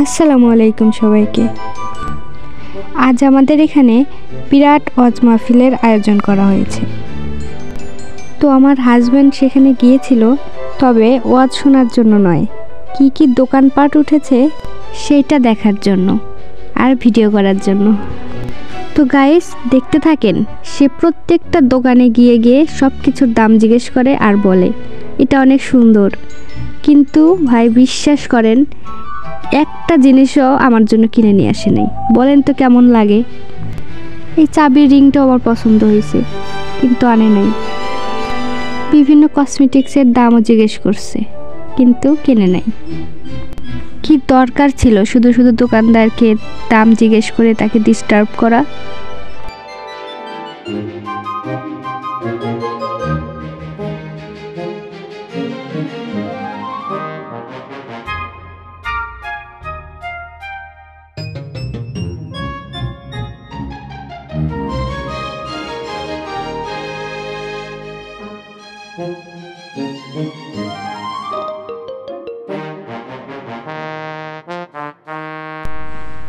আসসালামু আলাইকুম সবাইকে। আজ আমাদের এখানে বিরাট ওয়াজ মাহফিলের আয়োজন করা হয়েছে। তো আমার হাজব্যান্ড সেখানে গিয়েছিল, তবে ওয়াজ শোনার জন্য নয়, কি কি দোকানপাট উঠেছে সেইটা দেখার জন্য আর ভিডিও করার জন্য। তো গাইস দেখতে থাকেন, সে প্রত্যেকটা দোকানে গিয়ে গিয়ে সব কিছুর দাম জিজ্ঞেস করে আর বলে এটা অনেক সুন্দর, কিন্তু ভাই বিশ্বাস করেন একটা জিনিসও আমার জন্য কিনে নিয়ে আসে নাই। বলেন তো কেমন লাগে? এই চাবির রিংটাও আমার পছন্দ হয়েছে, কিন্তু আনে নাই। বিভিন্ন কসমেটিক্সের দামও জিজ্ঞেস করছে, কিন্তু কিনে নাই। কি দরকার ছিল শুধু শুধু দোকানদারকে দাম জিজ্ঞেস করে তাকে ডিস্টার্ব করা?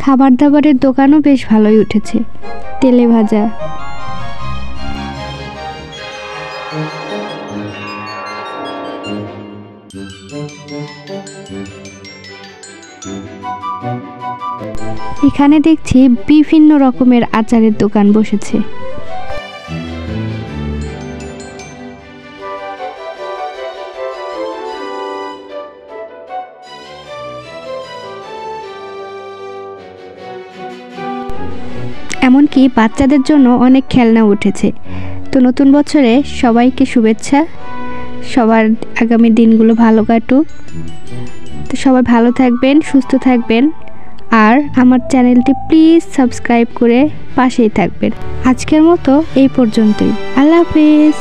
খাবার দাবারের দোকানও বেশ ভালোই উঠেছে, তেলে ভাজা। এখানে দেখছি বিভিন্ন রকমের আচারের দোকান বসেছে। এমনকি বাচ্চাদের জন্য অনেক খেলনা উঠেছে। তো নতুন বছরে সবাইকে শুভেচ্ছা, সবার আগামী দিনগুলো ভালো কাটুক। তো সবাই ভালো থাকবেন, সুস্থ থাকবেন, আর আমার চ্যানেলটি প্লিজ সাবস্ক্রাইব করে পাশেই থাকবেন। আজকের মতো এই পর্যন্তই। আল্লাহ হাফেজ।